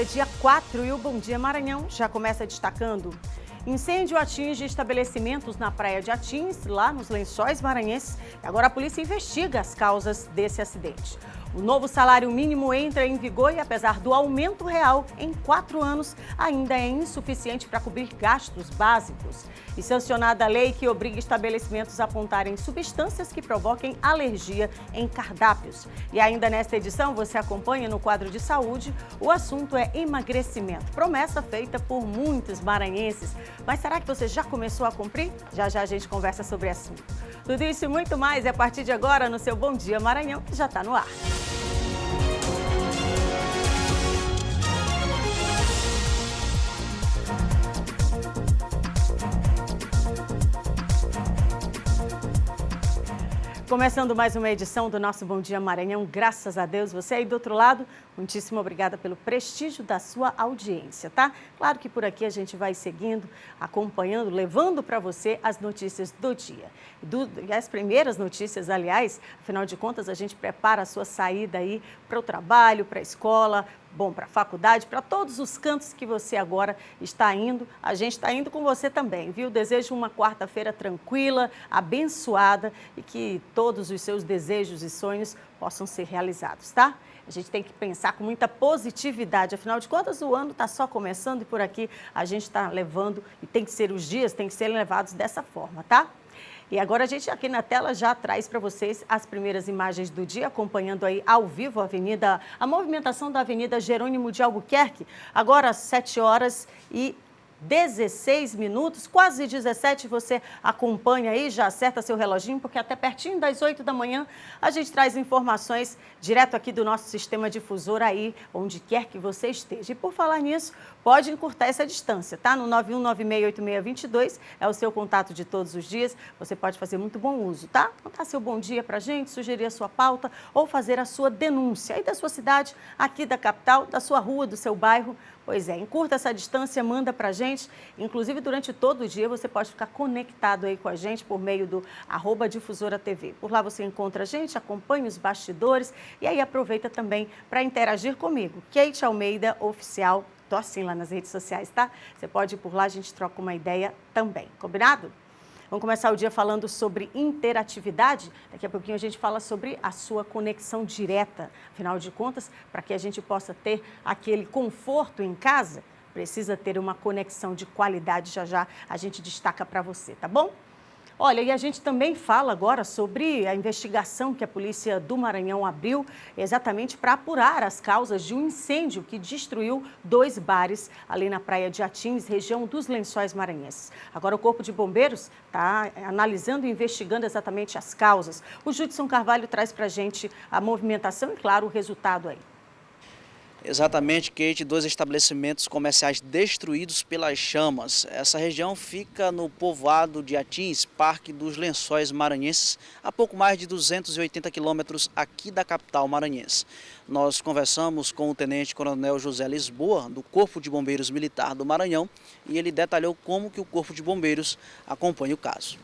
Dia 4 e o Bom Dia Maranhão já começa destacando. Incêndio atinge estabelecimentos na praia de Atins, lá nos Lençóis Maranhenses. Agora a polícia investiga as causas desse acidente. O novo salário mínimo entra em vigor e, apesar do aumento real em 4 anos, ainda é insuficiente para cobrir gastos básicos. E sancionada a lei que obriga estabelecimentos a apontarem substâncias que provoquem alergia em cardápios. E ainda nesta edição, você acompanha no quadro de saúde, o assunto é emagrecimento. Promessa feita por muitos maranhenses. Mas será que você já começou a cumprir? Já já a gente conversa sobre o assunto. Tudo isso e muito mais é a partir de agora no seu Bom Dia Maranhão, que já está no ar. Começando mais uma edição do nosso Bom Dia Maranhão, graças a Deus, você aí do outro lado, muitíssimo obrigada pelo prestígio da sua audiência, tá? Claro que por aqui a gente vai seguindo, acompanhando, levando para você as notícias do dia. E as primeiras notícias, aliás, afinal de contas, a gente prepara a sua saída aí para o trabalho, para a escola, bom, para a faculdade, para todos os cantos que você agora está indo, a gente está indo com você também, viu? Desejo uma quarta-feira tranquila, abençoada e que todos os seus desejos e sonhos possam ser realizados, tá? A gente tem que pensar com muita positividade, afinal de contas o ano está só começando e por aqui a gente está levando e tem que ser os dias, tem que ser levados dessa forma, tá? E agora a gente aqui na tela já traz para vocês as primeiras imagens do dia, acompanhando aí ao vivo a movimentação da Avenida Jerônimo de Albuquerque, agora às 7h16, quase 17, você acompanha aí, já acerta seu reloginho, porque até pertinho das 8 da manhã a gente traz informações direto aqui do nosso sistema difusor aí, onde quer que você esteja. E por falar nisso, pode encurtar essa distância, tá? No 91968622 é o seu contato de todos os dias, você pode fazer muito bom uso, tá? Contar seu bom dia pra gente, sugerir a sua pauta ou fazer a sua denúncia aí da sua cidade, aqui da capital, da sua rua, do seu bairro. Pois é, encurta essa distância, manda pra gente. Inclusive, durante todo o dia, você pode ficar conectado aí com a gente por meio do @DifusoraTV. Por lá você encontra a gente, acompanha os bastidores e aí aproveita também para interagir comigo. Kate Almeida Oficial, tô assim lá nas redes sociais, tá? Você pode ir por lá, a gente troca uma ideia também, combinado? Vamos começar o dia falando sobre interatividade. Daqui a pouquinho a gente fala sobre a sua conexão direta. Afinal de contas, para que a gente possa ter aquele conforto em casa, precisa ter uma conexão de qualidade. Já já a gente destaca para você, tá bom? Olha, e a gente também fala agora sobre a investigação que a Polícia do Maranhão abriu exatamente para apurar as causas de um incêndio que destruiu 2 bares ali na praia de Atins, região dos Lençóis Maranhenses. Agora o Corpo de Bombeiros está analisando e investigando exatamente as causas. O Judson Carvalho traz para a gente a movimentação e, claro, o resultado aí. Exatamente, Kate, 2 estabelecimentos comerciais destruídos pelas chamas. Essa região fica no povoado de Atins, Parque dos Lençóis Maranhenses, a pouco mais de 280 quilômetros aqui da capital maranhense. Nós conversamos com o Tenente-Coronel José Lisboa, do Corpo de Bombeiros Militar do Maranhão, e ele detalhou como que o Corpo de Bombeiros acompanha o caso.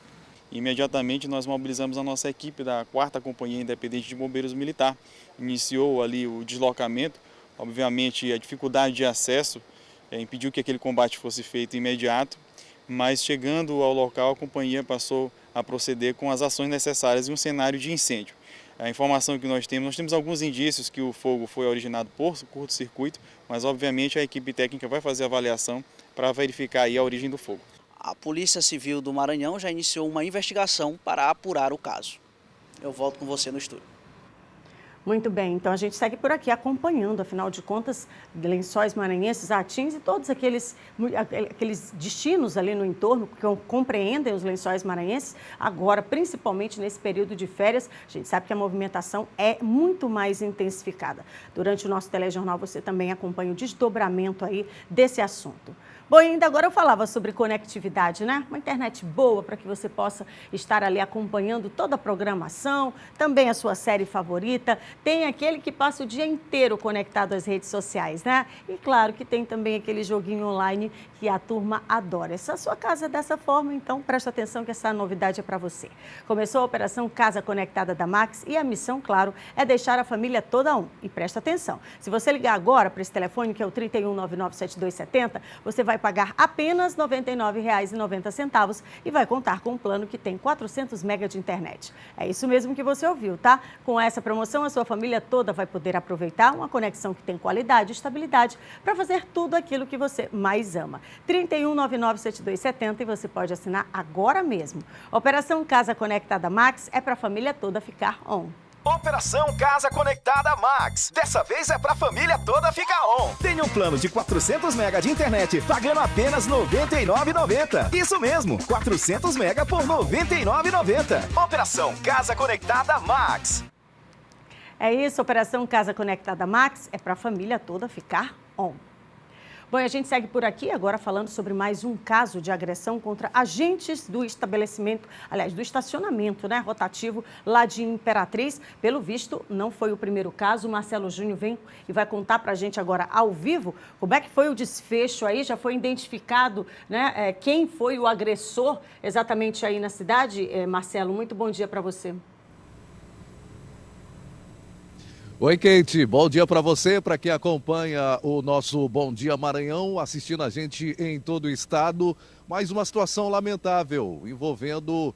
Imediatamente nós mobilizamos a nossa equipe da 4ª Companhia Independente de Bombeiros Militar. Iniciou ali o deslocamento. Obviamente, a dificuldade de acesso impediu que aquele combate fosse feito imediato, mas chegando ao local, a companhia passou a proceder com as ações necessárias em um cenário de incêndio. A informação que nós temos alguns indícios que o fogo foi originado por curto-circuito, mas obviamente a equipe técnica vai fazer a avaliação para verificar aí a origem do fogo. A Polícia Civil do Maranhão já iniciou uma investigação para apurar o caso. Eu volto com você no estúdio. Muito bem, então a gente segue por aqui acompanhando, afinal de contas, Lençóis Maranhenses, Atins e todos aqueles destinos ali no entorno que compreendem os Lençóis Maranhenses, agora, principalmente nesse período de férias, a gente sabe que a movimentação é muito mais intensificada. Durante o nosso telejornal você também acompanha o desdobramento aí desse assunto. Bom, e ainda agora eu falava sobre conectividade, né? Uma internet boa para que você possa estar ali acompanhando toda a programação, também a sua série favorita, tem aquele que passa o dia inteiro conectado às redes sociais, né? E claro que tem também aquele joguinho online que a turma adora. Se a sua casa é dessa forma, então presta atenção que essa novidade é para você. Começou a operação Casa Conectada da Max e a missão, claro, é deixar a família toda on. E presta atenção, se você ligar agora para esse telefone, que é o 31997270, você vai pagar apenas R$ 99,90 e vai contar com um plano que tem 400 MB de internet. É isso mesmo que você ouviu, tá? Com essa promoção, a sua família toda vai poder aproveitar uma conexão que tem qualidade e estabilidade para fazer tudo aquilo que você mais ama. 31997270 e você pode assinar agora mesmo. Operação Casa Conectada Max é para a família toda ficar on. Operação Casa Conectada Max. Dessa vez é pra família toda ficar on. Tenha um plano de 400 MB de internet pagando apenas R$ 99,90. Isso mesmo, 400 MB por R$ 99,90. Operação Casa Conectada Max. É isso, Operação Casa Conectada Max é para a família toda ficar on. Bom, a gente segue por aqui agora falando sobre mais um caso de agressão contra agentes do estabelecimento, aliás, do estacionamento, né, rotativo lá de Imperatriz. Pelo visto, não foi o primeiro caso. O Marcelo Júnior vem e vai contar para a gente agora ao vivo como é que foi o desfecho aí. Já foi identificado, né, quem foi o agressor exatamente aí na cidade? Marcelo, muito bom dia para você. Oi, Kate. Bom dia para você, para quem acompanha o nosso Bom Dia Maranhão, assistindo a gente em todo o estado. Mais uma situação lamentável envolvendo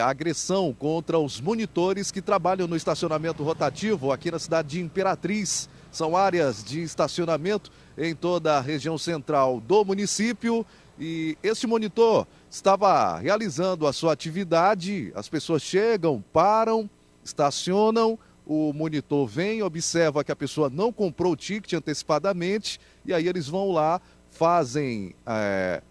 agressão contra os monitores que trabalham no estacionamento rotativo aqui na cidade de Imperatriz. São áreas de estacionamento em toda a região central do município e este monitor estava realizando a sua atividade. As pessoas chegam, param, estacionam. O monitor vem, observa que a pessoa não comprou o ticket antecipadamente e aí eles vão lá, fazem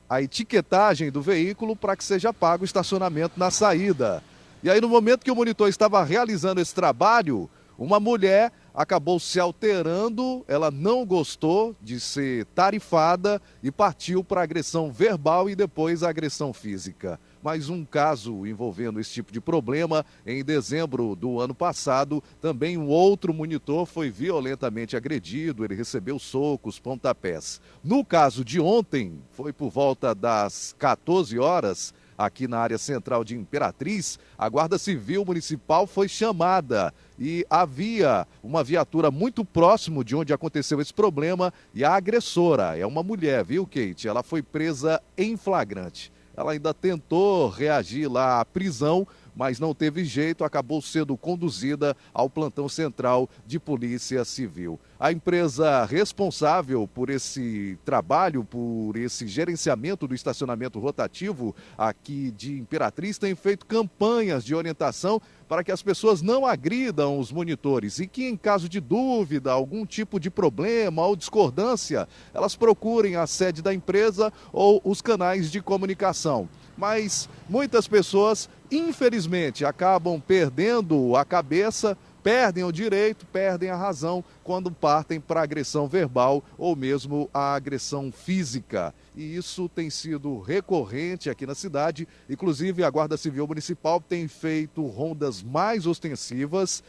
a etiquetagem do veículo para que seja pago o estacionamento na saída. E aí no momento que o monitor estava realizando esse trabalho, uma mulher acabou se alterando, ela não gostou de ser tarifada e partiu para agressão verbal e depois agressão física. Mais um caso envolvendo esse tipo de problema. Em dezembro do ano passado, também um outro monitor foi violentamente agredido, ele recebeu socos, pontapés. No caso de ontem, foi por volta das 14 horas, aqui na área central de Imperatriz, a Guarda Civil Municipal foi chamada e havia uma viatura muito próximo de onde aconteceu esse problema e a agressora, é uma mulher, viu, Kate? Ela foi presa em flagrante. Ela ainda tentou reagir lá à prisão, mas não teve jeito, acabou sendo conduzida ao plantão central de Polícia Civil. A empresa responsável por esse trabalho, por esse gerenciamento do estacionamento rotativo aqui de Imperatriz, tem feito campanhas de orientação para que as pessoas não agridam os monitores e que, em caso de dúvida, algum tipo de problema ou discordância, elas procurem a sede da empresa ou os canais de comunicação. Mas muitas pessoas, infelizmente, acabam perdendo a cabeça, perdem o direito, perdem a razão quando partem para agressão verbal ou mesmo a agressão física. E isso tem sido recorrente aqui na cidade. Inclusive, a Guarda Civil Municipal tem feito rondas mais ostensivas,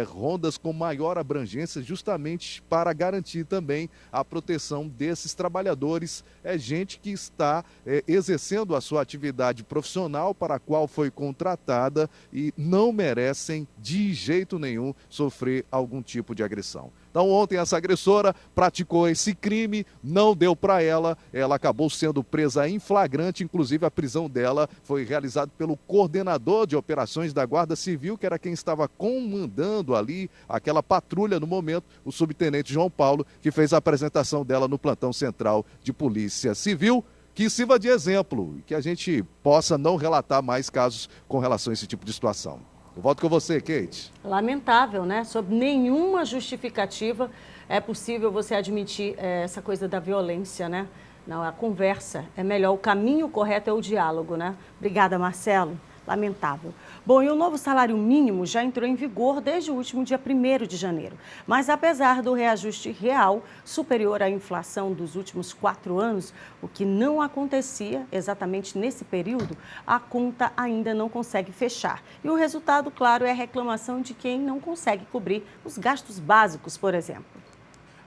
rondas com maior abrangência, justamente para garantir também a proteção desses trabalhadores. É gente que está exercendo a sua atividade profissional para a qual foi contratada e não merecem de jeito nenhum sofrer algum tipo de agressão. Então ontem essa agressora praticou esse crime, não deu para ela, ela acabou sendo presa em flagrante, inclusive a prisão dela foi realizada pelo coordenador de operações da Guarda Civil, que era quem estava comandando ali aquela patrulha no momento, o subtenente João Paulo, que fez a apresentação dela no plantão central de Polícia Civil, que sirva de exemplo e que a gente possa não relatar mais casos com relação a esse tipo de situação. Eu volto com você, Kate. Lamentável, né? Sob nenhuma justificativa é possível você admitir essa coisa da violência, né? Não, a conversa é melhor. O caminho correto é o diálogo, né? Obrigada, Marcelo. Lamentável. Bom, e o novo salário mínimo já entrou em vigor desde o último dia 1º de janeiro. Mas apesar do reajuste real superior à inflação dos últimos 4 anos, o que não acontecia exatamente nesse período, a conta ainda não consegue fechar. E o resultado, claro, é a reclamação de quem não consegue cobrir os gastos básicos, por exemplo.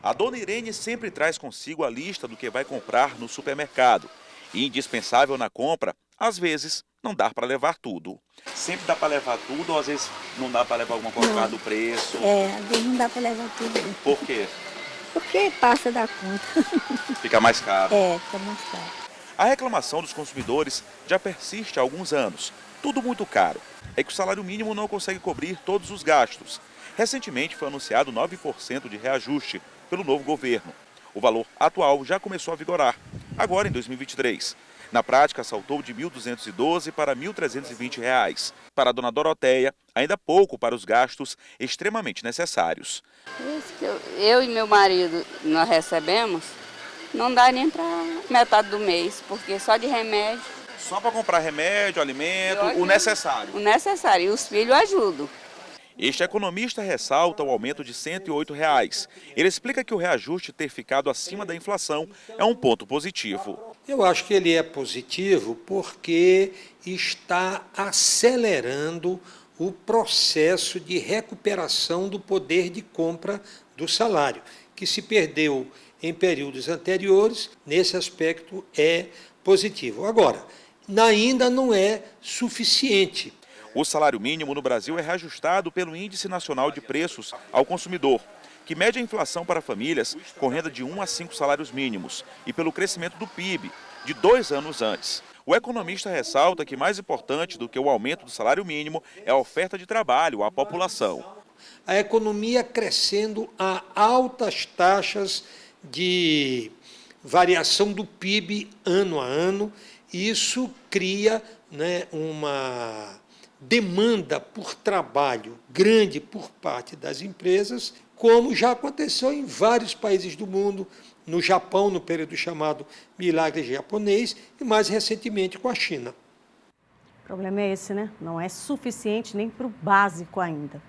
A dona Irene sempre traz consigo a lista do que vai comprar no supermercado. E indispensável na compra, às vezes, não dá para levar tudo. Sempre dá para levar tudo ou às vezes não dá para levar alguma coisa por causa do preço? Às vezes não dá para levar tudo. Por quê? Porque passa da conta. Fica mais caro. Fica mais caro. A reclamação dos consumidores já persiste há alguns anos. Tudo muito caro. É que o salário mínimo não consegue cobrir todos os gastos. Recentemente foi anunciado 9% de reajuste pelo novo governo. O valor atual já começou a vigorar, agora em 2023. Na prática, saltou de R$ 1.212 para R$ 1.320. Para a dona Doroteia, ainda pouco para os gastos extremamente necessários. Isso que eu e meu marido nós recebemos, não dá nem para metade do mês, porque só de remédio. Só para comprar remédio, alimento, o necessário. O necessário, e os filhos ajudam. Este economista ressalta o aumento de R$ 108. Ele explica que o reajuste ter ficado acima da inflação é um ponto positivo. Eu acho que ele é positivo porque está acelerando o processo de recuperação do poder de compra do salário, que se perdeu em períodos anteriores. Nesse aspecto é positivo. Agora, ainda não é suficiente. O salário mínimo no Brasil é reajustado pelo Índice Nacional de Preços ao Consumidor, que mede a inflação para famílias com renda de 1 a 5 salários mínimos e pelo crescimento do PIB de 2 anos antes. O economista ressalta que mais importante do que o aumento do salário mínimo é a oferta de trabalho à população. A economia crescendo a altas taxas de variação do PIB ano a ano, isso cria, uma demanda por trabalho grande por parte das empresas, como já aconteceu em vários países do mundo, no Japão, no período chamado milagre japonês, e mais recentemente com a China. O problema é esse, né? Não é suficiente nem para o básico ainda.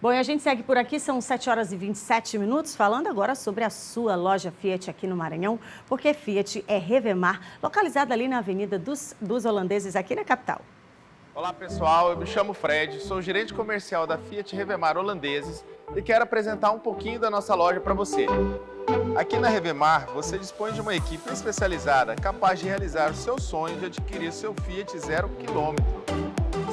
Bom, e a gente segue por aqui, são 7h27, falando agora sobre a sua loja Fiat aqui no Maranhão, porque Fiat é Revemar, localizada ali na Avenida dos Holandeses, aqui na capital. Olá pessoal, eu me chamo Fred, sou gerente comercial da Fiat Revemar Holandeses e quero apresentar um pouquinho da nossa loja para você. Aqui na Revemar, você dispõe de uma equipe especializada capaz de realizar o seu sonho de adquirir seu Fiat 0 km.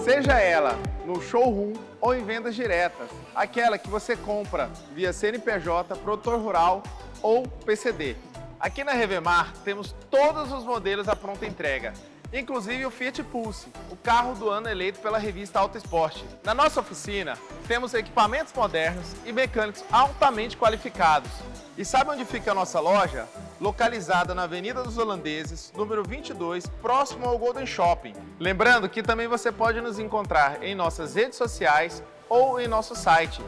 Seja ela no showroom ou em vendas diretas, aquela que você compra via CNPJ, produtor rural ou PCD. Aqui na Revemar temos todos os modelos à pronta entrega, inclusive o Fiat Pulse, o carro do ano eleito pela revista Auto Esporte. Na nossa oficina, temos equipamentos modernos e mecânicos altamente qualificados. E sabe onde fica a nossa loja? Localizada na Avenida dos Holandeses, número 22, próximo ao Golden Shopping. Lembrando que também você pode nos encontrar em nossas redes sociais ou em nosso site.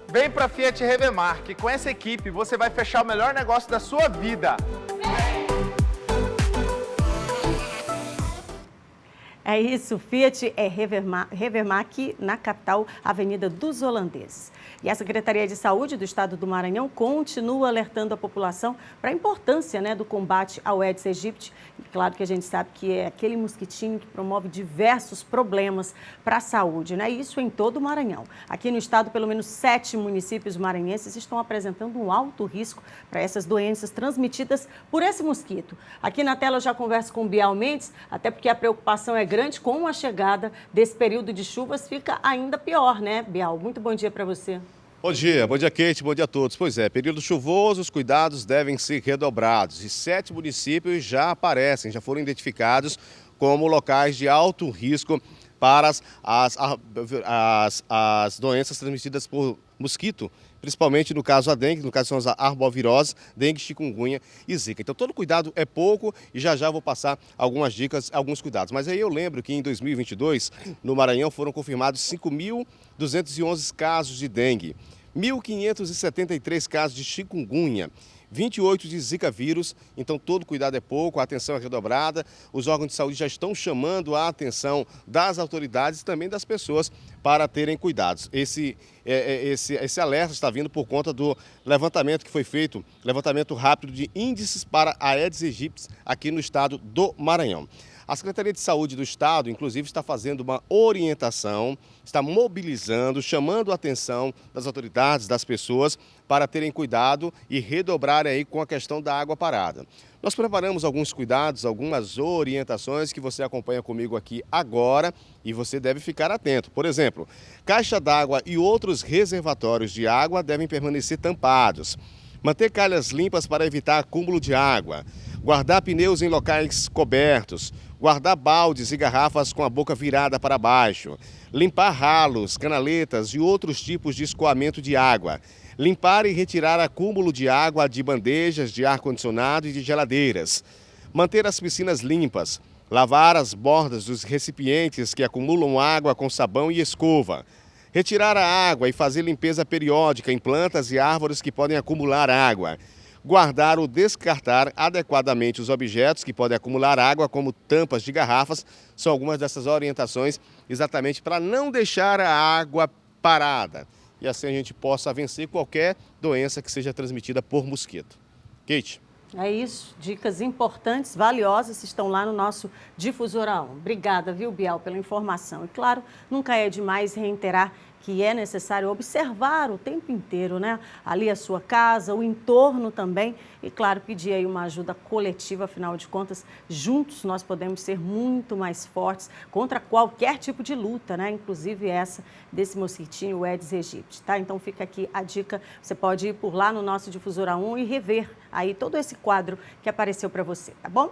Vem para Fiat Revemar, que com essa equipe você vai fechar o melhor negócio da sua vida. É isso, Fiat é Revemar aqui na capital, Avenida dos Holandeses. E a Secretaria de Saúde do Estado do Maranhão continua alertando a população para a importância, do combate ao Aedes aegypti. E claro que a gente sabe que é aquele mosquitinho que promove diversos problemas para a saúde, Isso em todo o Maranhão. Aqui no estado, pelo menos 7 municípios maranhenses estão apresentando um alto risco para essas doenças transmitidas por esse mosquito. Aqui na tela eu já converso com o Bial Mendes, até porque a preocupação é grande com a chegada desse período de chuvas, fica ainda pior, Bial? Muito bom dia para você. Bom dia, Kate, bom dia a todos. Pois é, período chuvoso, os cuidados devem ser redobrados. E 7 municípios já foram identificados como locais de alto risco para as doenças transmitidas por mosquito, principalmente no caso a dengue, no caso são as arboviroses, dengue, chikungunya e zika. Então todo cuidado é pouco e já vou passar algumas dicas, alguns cuidados. Mas aí eu lembro que em 2022, no Maranhão, foram confirmados 5.211 casos de dengue, 1.573 casos de chikungunya, 28 de Zika vírus, então todo cuidado é pouco, a atenção é redobrada. Os órgãos de saúde já estão chamando a atenção das autoridades e também das pessoas para terem cuidados. Esse alerta está vindo por conta do levantamento que foi feito, levantamento rápido de índices para a Aedes aegypti aqui no estado do Maranhão. A Secretaria de Saúde do Estado, inclusive, está fazendo uma orientação, está mobilizando, chamando a atenção das autoridades, das pessoas, para terem cuidado e redobrarem aí com a questão da água parada. Nós preparamos alguns cuidados, algumas orientações que você acompanha comigo aqui agora e você deve ficar atento. Por exemplo, caixa d'água e outros reservatórios de água devem permanecer tampados. Manter calhas limpas para evitar acúmulo de água. Guardar pneus em locais cobertos. Guardar baldes e garrafas com a boca virada para baixo. Limpar ralos, canaletas e outros tipos de escoamento de água. Limpar e retirar acúmulo de água de bandejas de ar-condicionado e de geladeiras. Manter as piscinas limpas. Lavar as bordas dos recipientes que acumulam água com sabão e escova. Retirar a água e fazer limpeza periódica em plantas e árvores que podem acumular água. Guardar ou descartar adequadamente os objetos que podem acumular água, como tampas de garrafas, são algumas dessas orientações exatamente para não deixar a água parada. E assim a gente possa vencer qualquer doença que seja transmitida por mosquito. Kate. É isso, dicas importantes, valiosas, estão lá no nosso Difusor A1. Obrigada, viu, Bial, pela informação. E claro, nunca é demais reiterar que é necessário observar o tempo inteiro, né? Ali a sua casa, o entorno também. E claro, pedir aí uma ajuda coletiva, afinal de contas, juntos nós podemos ser muito mais fortes contra qualquer tipo de luta, né? Inclusive essa desse mosquitinho, o Aedes aegypti, tá? Então fica aqui a dica, você pode ir por lá no nosso Difusor A1 e rever aí todo esse quadro que apareceu para você, tá bom?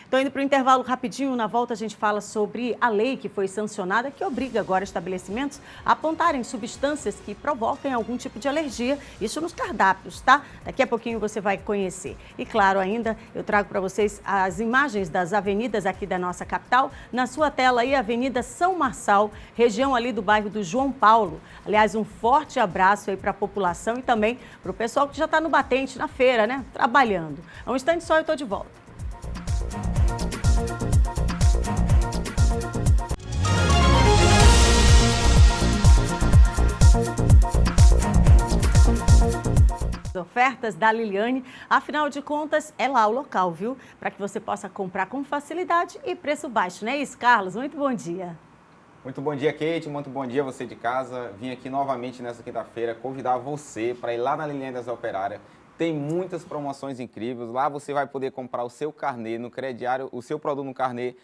Estou indo para o intervalo rapidinho, na volta a gente fala sobre a lei que foi sancionada, que obriga agora estabelecimentos a apontarem substâncias que provoquem algum tipo de alergia, isso nos cardápios, tá? Daqui a pouquinho você vai conhecer. E claro, ainda eu trago para vocês as imagens das avenidas aqui da nossa capital. Na sua tela aí, a Avenida São Marçal, região ali do bairro do João Paulo. Aliás, um forte abraço aí para a população e também para o pessoal que já está no batente, na feira, né? Trabalhando. Um instante só, eu estou de volta. Ofertas da Liliane, afinal de contas, é lá o local, viu? Para que você possa comprar com facilidade e preço baixo, não é isso, Carlos? Muito bom dia. Muito bom dia, Kate. Muito bom dia você de casa. Vim aqui novamente nessa quinta-feira convidar você para ir lá na Liliane das Operárias. Tem muitas promoções incríveis. Lá você vai poder comprar o seu carnê no crediário, o seu produto no carnê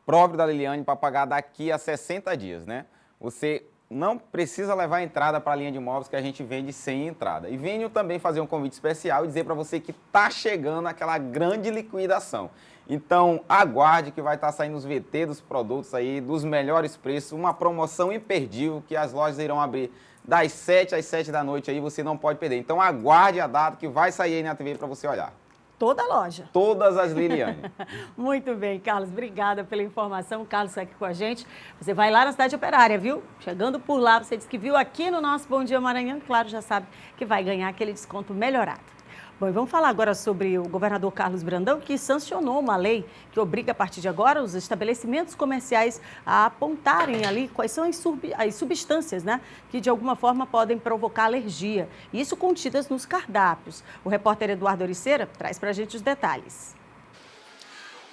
próprio da Liliane para pagar daqui a 60 dias, né? Você não precisa levar a entrada para a linha de imóveis que a gente vende sem entrada. E venho também fazer um convite especial e dizer para você que está chegando aquela grande liquidação. Então, aguarde que vai estar saindo os VT dos produtos aí, dos melhores preços, uma promoção imperdível que as lojas irão abrir das 7 às 7 da noite aí, você não pode perder. Então, aguarde a data que vai sair aí na TV para você olhar. Toda a loja. Todas as Liliane. Muito bem, Carlos. Obrigada pela informação. O Carlos está aqui com a gente. Você vai lá na Cidade Operária, viu? Chegando por lá, você disse que viu aqui no nosso Bom Dia Maranhão. Claro, já sabe que vai ganhar aquele desconto melhorado. Bom, e vamos falar agora sobre o governador Carlos Brandão, que sancionou uma lei que obriga, a partir de agora, os estabelecimentos comerciais a apontarem ali quais são as substâncias, né, que de alguma forma podem provocar alergia. Isso contidas nos cardápios. O repórter Eduardo Oriceira traz para a gente os detalhes.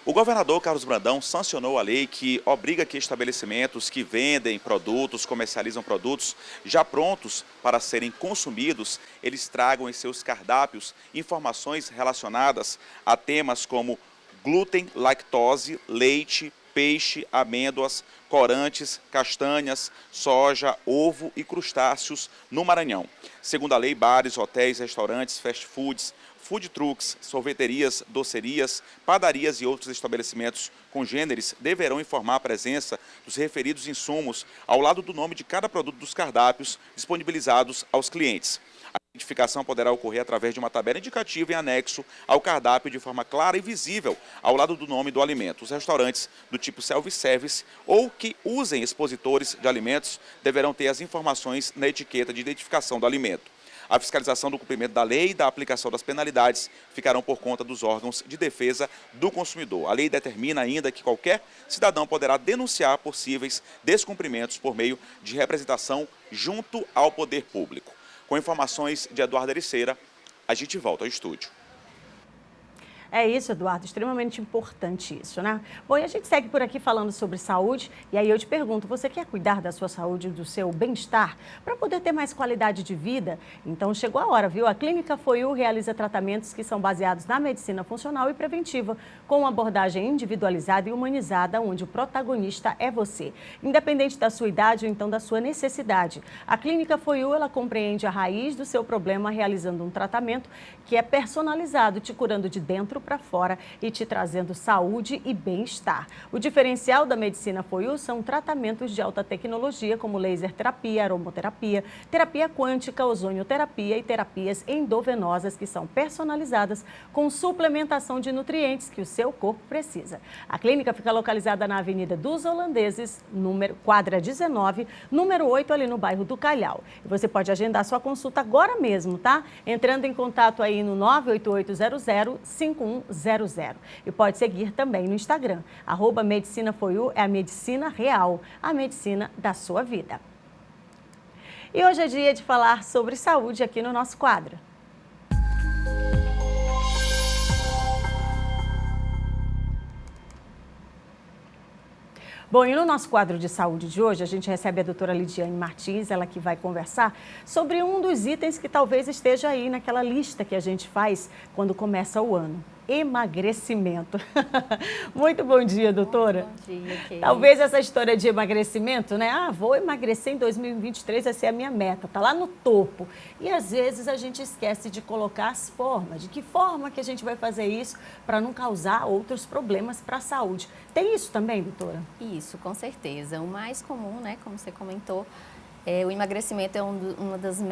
O governador Carlos Brandão sancionou a lei que obriga que estabelecimentos que vendem produtos, comercializam produtos já prontos para serem consumidos, eles tragam em seus cardápios informações relacionadas a temas como glúten, lactose, leite, peixe, amêndoas, corantes, castanhas, soja, ovo e crustáceos no Maranhão. Segundo a lei, bares, hotéis, restaurantes, fast foods, food trucks, sorveterias, docerias, padarias e outros estabelecimentos congêneres deverão informar a presença dos referidos insumos ao lado do nome de cada produto dos cardápios disponibilizados aos clientes. A identificação poderá ocorrer através de uma tabela indicativa em anexo ao cardápio de forma clara e visível ao lado do nome do alimento. Os restaurantes do tipo self-service ou que usem expositores de alimentos deverão ter as informações na etiqueta de identificação do alimento. A fiscalização do cumprimento da lei e da aplicação das penalidades ficarão por conta dos órgãos de defesa do consumidor. A lei determina ainda que qualquer cidadão poderá denunciar possíveis descumprimentos por meio de representação junto ao poder público. Com informações de Eduardo Ericeira, a gente volta ao estúdio. É isso, Eduardo, extremamente importante isso, né? Bom, e a gente segue por aqui falando sobre saúde, e aí eu te pergunto, você quer cuidar da sua saúde e do seu bem-estar para poder ter mais qualidade de vida? Então chegou a hora, viu? A Clínica FOIU realiza tratamentos que são baseados na medicina funcional e preventiva, com uma abordagem individualizada e humanizada, onde o protagonista é você, independente da sua idade ou então da sua necessidade. A Clínica FOIU, ela compreende a raiz do seu problema, realizando um tratamento que é personalizado, te curando de dentro para fora e te trazendo saúde e bem-estar. O diferencial da medicina FOIU são tratamentos de alta tecnologia, como laser terapia, aromoterapia, terapia quântica, ozonioterapia e terapias endovenosas, que são personalizadas com suplementação de nutrientes que o seu corpo precisa. A clínica fica localizada na Avenida dos Holandeses, quadra 19, número 8, ali no bairro do Calhau. E você pode agendar sua consulta agora mesmo, tá? Entrando em contato aí no 98800-5100. E pode seguir também no Instagram. @MedicinaFoiu é a medicina real, a medicina da sua vida. E hoje é dia de falar sobre saúde aqui no nosso quadro. Bom, e no nosso quadro de saúde de hoje, a gente recebe a doutora Lidiane Martins, ela que vai conversar sobre um dos itens que talvez esteja aí naquela lista que a gente faz quando começa o ano. Emagrecimento. Muito bom dia, doutora. Bom dia, Kate. Talvez essa história de emagrecimento, né? Vou emagrecer em 2023, vai ser a minha meta, tá lá no topo. E às vezes a gente esquece de colocar as formas, de que forma que a gente vai fazer isso para não causar outros problemas para a saúde. Tem isso também, doutora? Isso, com certeza. O mais comum, né, como você comentou, o emagrecimento é uma das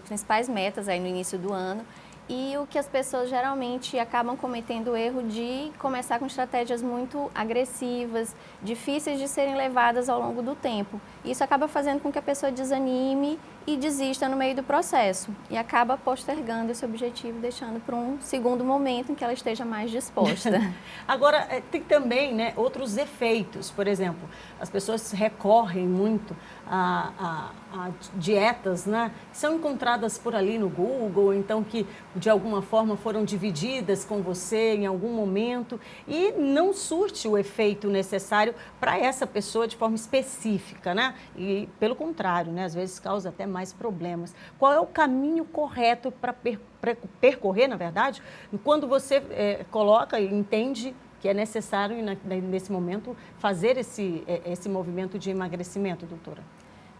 principais metas aí no início do ano. E o que as pessoas geralmente acabam cometendo o erro de começar com estratégias muito agressivas, difíceis de serem levadas ao longo do tempo. Isso acaba fazendo com que a pessoa desanime e desista no meio do processo e acaba postergando esse objetivo, deixando para um segundo momento em que ela esteja mais disposta. Agora, tem também, né, outros efeitos. Por exemplo, as pessoas recorrem muito a dietas, né, que são encontradas por ali no Google, então que de alguma forma foram divididas com você em algum momento e não surte o efeito necessário para essa pessoa de forma específica, né? E pelo contrário, né, às vezes causa até mais problemas. Qual é o caminho correto para percorrer, na verdade, quando você coloca e entende que é necessário, nesse momento, fazer esse movimento de emagrecimento, doutora?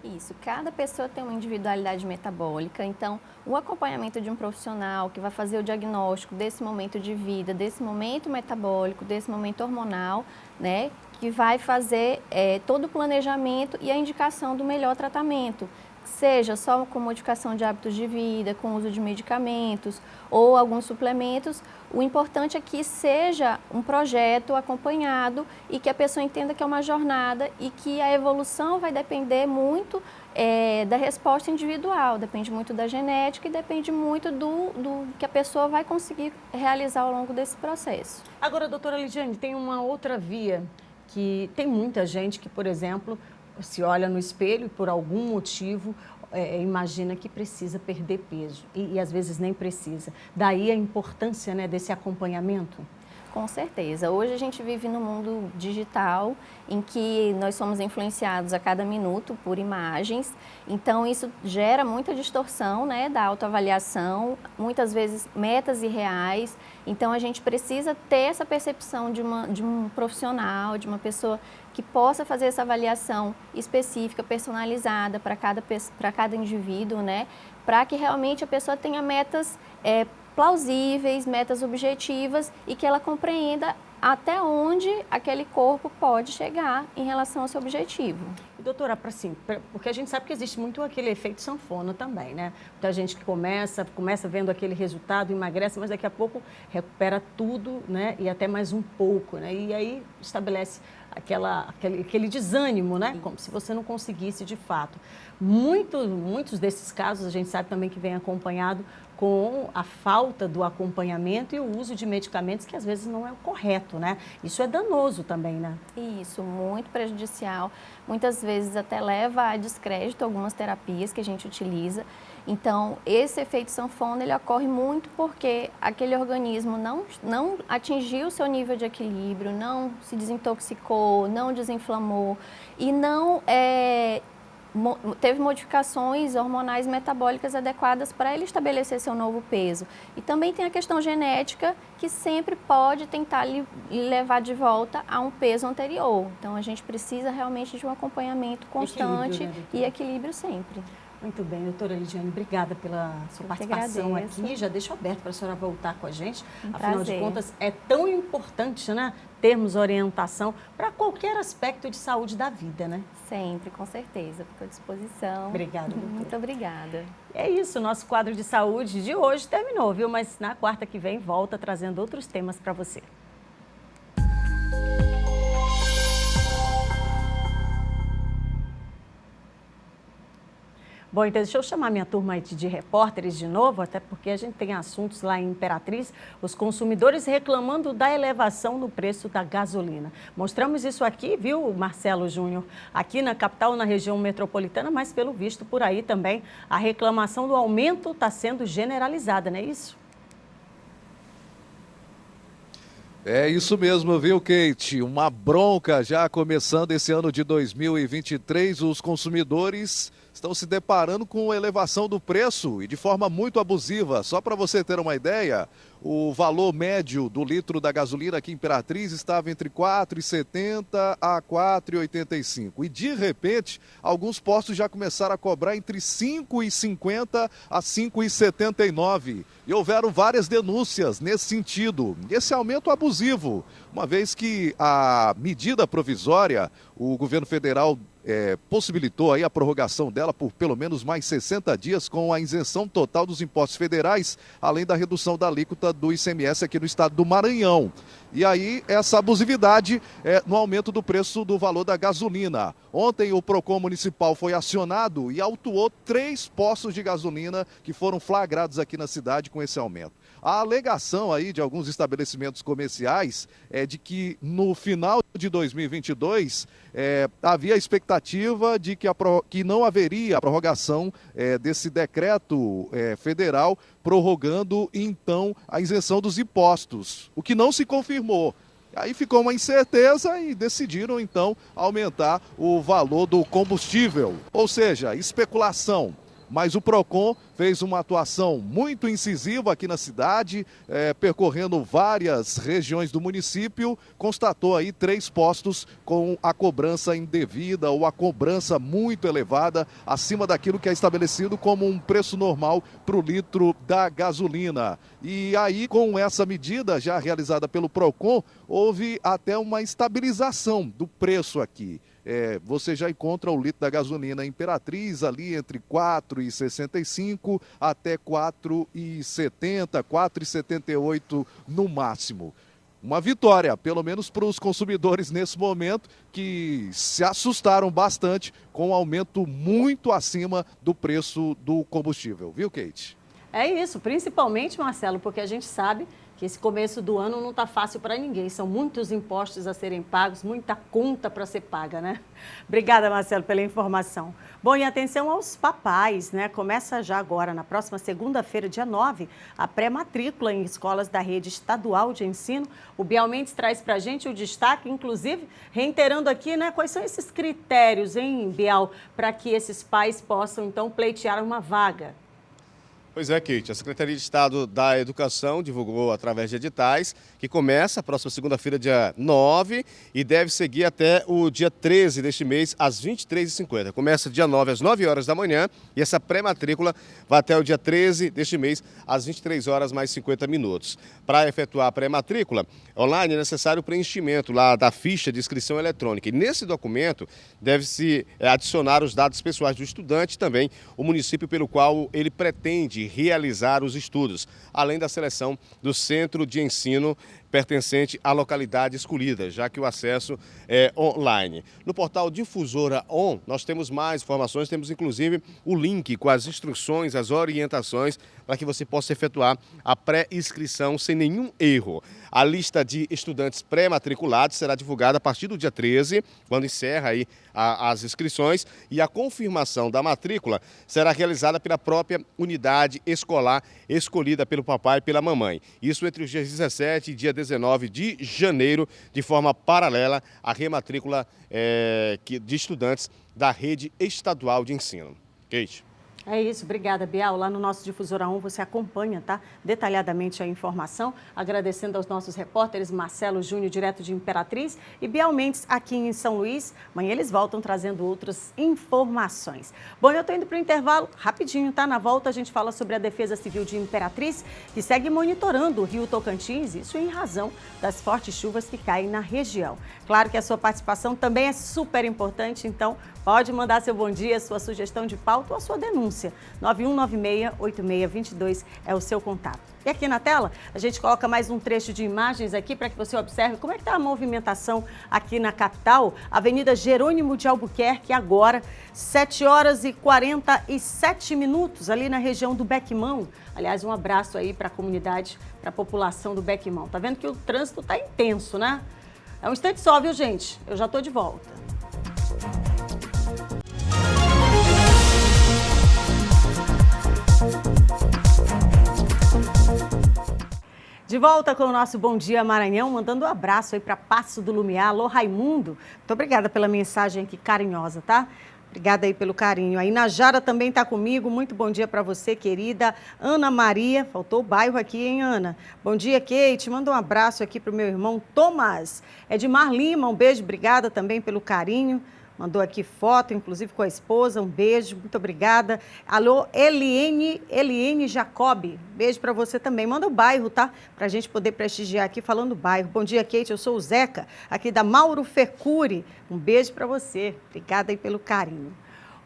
Isso, cada pessoa tem uma individualidade metabólica, então o acompanhamento de um profissional que vai fazer o diagnóstico desse momento de vida, desse momento metabólico, desse momento hormonal, né, que vai fazer todo o planejamento e a indicação do melhor tratamento, seja só com modificação de hábitos de vida, com uso de medicamentos ou alguns suplementos. O importante é que seja um projeto acompanhado e que a pessoa entenda que é uma jornada e que a evolução vai depender muito da resposta individual, depende muito da genética e depende muito do que a pessoa vai conseguir realizar ao longo desse processo. Agora, doutora Lidiane, tem uma outra via que tem muita gente que, por exemplo, se olha no espelho e por algum motivo imagina que precisa perder peso e às vezes nem precisa. Daí a importância, né, desse acompanhamento? Com certeza. Hoje a gente vive no mundo digital em que nós somos influenciados a cada minuto por imagens, então isso gera muita distorção, né, da autoavaliação, muitas vezes metas irreais, então a gente precisa ter essa percepção de um profissional, de uma pessoa que possa fazer essa avaliação específica, personalizada para cada indivíduo, né, para que realmente a pessoa tenha metas plausíveis, metas objetivas e que ela compreenda até onde aquele corpo pode chegar em relação ao seu objetivo. E, doutora, porque a gente sabe que existe muito aquele efeito sanfona também, né? Muita gente que começa vendo aquele resultado, emagrece, mas daqui a pouco recupera tudo, né? E até mais um pouco, né? E aí estabelece aquele desânimo, né? Como se você não conseguisse de fato. Muitos desses casos a gente sabe também que vem acompanhado com a falta do acompanhamento e o uso de medicamentos que às vezes não é o correto, né? Isso é danoso também, né? Isso, muito prejudicial. Muitas vezes até leva a descrédito algumas terapias que a gente utiliza. Então, esse efeito sanfona, ele ocorre muito porque aquele organismo não atingiu o seu nível de equilíbrio, não se desintoxicou, não desinflamou e não teve modificações hormonais metabólicas adequadas para ele estabelecer seu novo peso. E também tem a questão genética, que sempre pode tentar lhe levar de volta a um peso anterior. Então, a gente precisa realmente de um acompanhamento constante e equilíbrio sempre. Muito bem, doutora Lidiane, obrigada pela sua participação aqui. Já deixo aberto para a senhora voltar com a gente. Afinal de contas, é tão importante, né, termos orientação para qualquer aspecto de saúde da vida, né? Sempre, com certeza. Fico à disposição. Obrigada, doutora. Muito obrigada. É isso, nosso quadro de saúde de hoje terminou, viu? Mas na quarta que vem volta trazendo outros temas para você. Bom, então deixa eu chamar minha turma de repórteres de novo, até porque a gente tem assuntos lá em Imperatriz, os consumidores reclamando da elevação no preço da gasolina. Mostramos isso aqui, viu, Marcelo Júnior, aqui na capital, na região metropolitana, mas pelo visto por aí também a reclamação do aumento está sendo generalizada, não é isso? É isso mesmo, viu, Kate? Uma bronca já começando esse ano de 2023. Os consumidores estão se deparando com elevação do preço e de forma muito abusiva. Só para você ter uma ideia, o valor médio do litro da gasolina aqui em Imperatriz estava entre R$ 4,70 a R$ 4,85. E de repente, alguns postos já começaram a cobrar entre R$ 5,50 a R$ 5,79. E houveram várias denúncias nesse sentido. Esse aumento abusivo, uma vez que a medida provisória, o governo federal possibilitou aí a prorrogação dela por pelo menos mais 60 dias com a isenção total dos impostos federais, além da redução da alíquota do ICMS aqui no estado do Maranhão. E aí, essa abusividade no aumento do preço do valor da gasolina. Ontem, o PROCON municipal foi acionado e autuou 3 postos de gasolina que foram flagrados aqui na cidade com esse aumento. A alegação aí de alguns estabelecimentos comerciais é de que no final de 2022 havia a expectativa de que não haveria a prorrogação desse decreto federal prorrogando então a isenção dos impostos, o que não se confirmou. Aí ficou uma incerteza e decidiram então aumentar o valor do combustível, ou seja, especulação. Mas o PROCON fez uma atuação muito incisiva aqui na cidade, percorrendo várias regiões do município, constatou aí 3 postos com a cobrança indevida ou a cobrança muito elevada, acima daquilo que é estabelecido como um preço normal para o litro da gasolina. E aí, com essa medida já realizada pelo PROCON, houve até uma estabilização do preço aqui. Você já encontra o litro da gasolina Imperatriz ali entre R$ 4,65 até R$ 4,70, R$ 4,78 no máximo. Uma vitória, pelo menos para os consumidores nesse momento, que se assustaram bastante com um aumento muito acima do preço do combustível. Viu, Kate? É isso, principalmente, Marcelo, porque a gente sabe que esse começo do ano não está fácil para ninguém. São muitos impostos a serem pagos, muita conta para ser paga, né? Obrigada, Marcelo, pela informação. Bom, e atenção aos papais, né? Começa já agora, na próxima segunda-feira, dia 9, a pré-matrícula em escolas da rede estadual de ensino. O Bial Mendes traz para a gente o destaque, inclusive, reiterando aqui, né? Quais são esses critérios, hein, Bial, para que esses pais possam, então, pleitear uma vaga? Pois é, Kate. A Secretaria de Estado da Educação divulgou através de editais que começa a próxima segunda-feira, dia 9, e deve seguir até o dia 13 deste mês, às 23h50. Começa dia 9 às 9 horas da manhã e essa pré-matrícula vai até o dia 13 deste mês, às 23 horas mais 50 minutos. Para efetuar a pré-matrícula online é necessário o preenchimento lá da ficha de inscrição eletrônica. E nesse documento deve-se adicionar os dados pessoais do estudante e também o município pelo qual ele pretende realizar os estudos, além da seleção do centro de ensino pertencente à localidade escolhida, já que o acesso é online. No portal Difusora On, nós temos mais informações, temos inclusive o link com as instruções, as orientações, para que você possa efetuar a pré-inscrição sem nenhum erro. A lista de estudantes pré-matriculados será divulgada a partir do dia 13, quando encerra aí as inscrições, e a confirmação da matrícula será realizada pela própria unidade escolar escolhida pelo papai e pela mamãe. Isso entre os dias 17 e dia 19 de janeiro, de forma paralela à rematrícula de estudantes da rede estadual de ensino. Kate. É isso, obrigada, Bial. Lá no nosso Difusora 1 você acompanha, tá? Detalhadamente a informação. Agradecendo aos nossos repórteres Marcelo Júnior, direto de Imperatriz, e Bial Mendes, aqui em São Luís. Amanhã eles voltam trazendo outras informações. Bom, eu estou indo para o intervalo rapidinho, tá? Na volta a gente fala sobre a Defesa Civil de Imperatriz, que segue monitorando o Rio Tocantins, isso em razão das fortes chuvas que caem na região. Claro que a sua participação também é super importante, então pode mandar seu bom dia, sua sugestão de pauta ou a sua denúncia. 9196-8622 é o seu contato. E aqui na tela, a gente coloca mais um trecho de imagens aqui para que você observe como é que está a movimentação aqui na capital. Avenida Jerônimo de Albuquerque, agora, 7 horas e 47 minutos, ali na região do Bequimão. Aliás, um abraço aí para a comunidade, para a população do Bequimão. Tá vendo que o trânsito está intenso, né? É um instante só, viu, gente? Eu já estou de volta. De volta com o nosso Bom Dia Maranhão, mandando um abraço aí para Passo do Lumiar. Alô, Raimundo. Muito obrigada pela mensagem aqui carinhosa, tá? Obrigada aí pelo carinho. A Inajara também está comigo. Muito bom dia para você, querida. Ana Maria, faltou o bairro aqui, hein, Ana? Bom dia, Kate. Manda um abraço aqui para o meu irmão Tomás. Edmar Lima, um beijo. Obrigada também pelo carinho. Mandou aqui foto, inclusive com a esposa. Um beijo, muito obrigada. Alô, Eliene Jacob. Beijo para você também. Manda o bairro, tá? Para a gente poder prestigiar aqui falando o bairro. Bom dia, Kate. Eu sou o Zeca, aqui da Mauro Fecuri. Um beijo para você. Obrigada aí pelo carinho.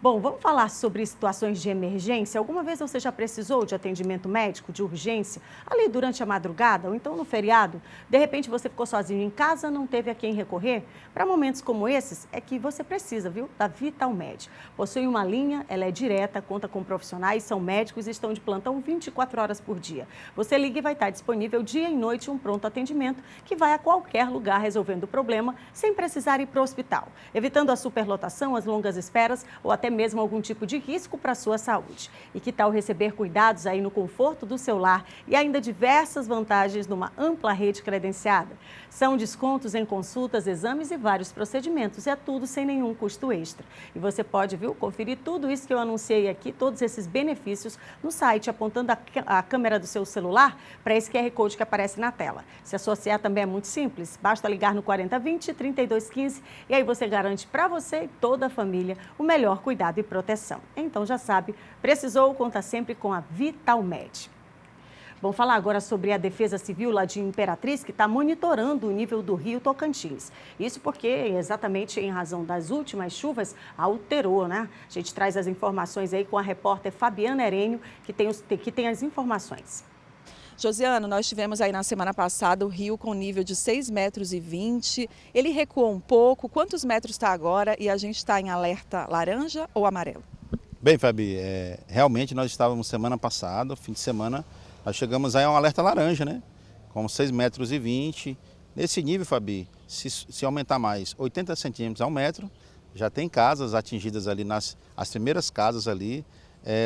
Bom, vamos falar sobre situações de emergência. Alguma vez você já precisou de atendimento médico, de urgência, ali durante a madrugada ou então no feriado? De repente você ficou sozinho em casa, não teve a quem recorrer? Para momentos como esses é que você precisa, viu, da Vitalmed. Possui uma linha, ela é direta, conta com profissionais, são médicos e estão de plantão 24 horas por dia. Você liga e vai estar disponível dia e noite um pronto atendimento que vai a qualquer lugar resolvendo o problema sem precisar ir para o hospital, evitando a superlotação, as longas esperas ou até mesmo algum tipo de risco para a sua saúde. E que tal receber cuidados aí no conforto do seu lar e ainda diversas vantagens numa ampla rede credenciada? São descontos em consultas, exames e vários procedimentos. E é tudo sem nenhum custo extra. E você pode, viu, conferir tudo isso que eu anunciei aqui, todos esses benefícios, no site, apontando a câmera do seu celular para esse QR Code que aparece na tela. Se associar também é muito simples. Basta ligar no 4020-3215 e aí você garante para você e toda a família o melhor cuidado e proteção. Então já sabe, precisou, conta sempre com a Vitalmed. Vamos falar agora sobre a Defesa Civil lá de Imperatriz, que está monitorando o nível do Rio Tocantins. Isso porque, exatamente em razão das últimas chuvas, alterou, né? A gente traz as informações aí com a repórter Fabiana Herênio, que tem as informações. Josiano, nós tivemos aí na semana passada o rio com nível de 6,20 metros. Ele recuou um pouco. Quantos metros está agora e a gente está em alerta laranja ou amarelo? Bem, Fabi, realmente nós estávamos semana passada, fim de semana, nós chegamos aí a um alerta laranja, né? Com 6,20 metros. Nesse nível, Fabi, se aumentar mais 80 centímetros a 1 metro, já tem casas atingidas ali, as primeiras casas ali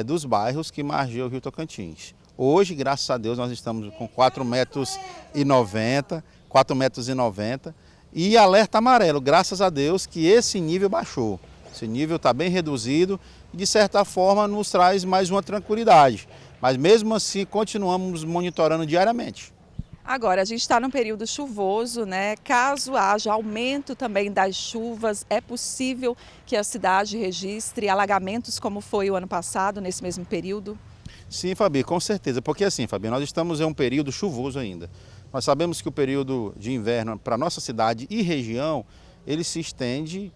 dos bairros que margeiam o Rio Tocantins. Hoje, graças a Deus, nós estamos com 4,90 metros e alerta amarelo, graças a Deus que esse nível baixou. Esse nível está bem reduzido e, de certa forma, nos traz mais uma tranquilidade. Mas, mesmo assim, continuamos monitorando diariamente. Agora, a gente está num período chuvoso, né? Caso haja aumento também das chuvas, é possível que a cidade registre alagamentos como foi o ano passado, nesse mesmo período? Sim, Fabi, com certeza, porque assim, Fabi, nós estamos em um período chuvoso ainda. Nós sabemos que o período de inverno para a nossa cidade e região, ele se estende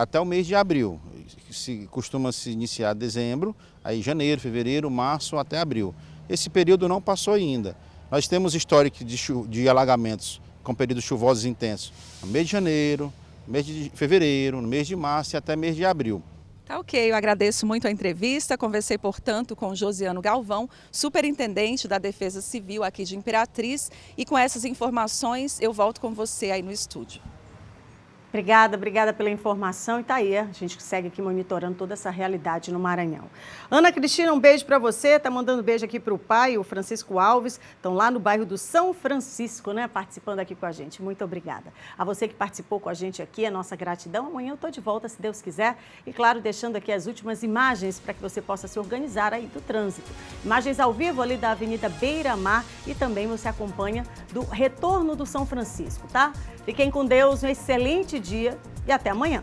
até o mês de abril. Costuma se iniciar dezembro, aí janeiro, fevereiro, março até abril. Esse período não passou ainda. Nós temos histórico de alagamentos com períodos chuvosos intensos no mês de janeiro, no mês de fevereiro, no mês de março e até mês de abril. Tá ok, eu agradeço muito a entrevista. Conversei, portanto, com Josiano Galvão, superintendente da Defesa Civil aqui de Imperatriz. E com essas informações eu volto com você aí no estúdio. Obrigada pela informação. E tá aí, a gente segue aqui monitorando toda essa realidade no Maranhão. Ana Cristina, um beijo para você. Tá mandando beijo aqui para o pai, o Francisco Alves. Estão lá no bairro do São Francisco, né? Participando aqui com a gente. Muito obrigada. A você que participou com a gente aqui, a nossa gratidão. Amanhã eu tô de volta, se Deus quiser. E claro, deixando aqui as últimas imagens para que você possa se organizar aí do trânsito. Imagens ao vivo ali da Avenida Beira Mar e também você acompanha do retorno do São Francisco, tá? Fiquem com Deus, um excelente dia e até amanhã.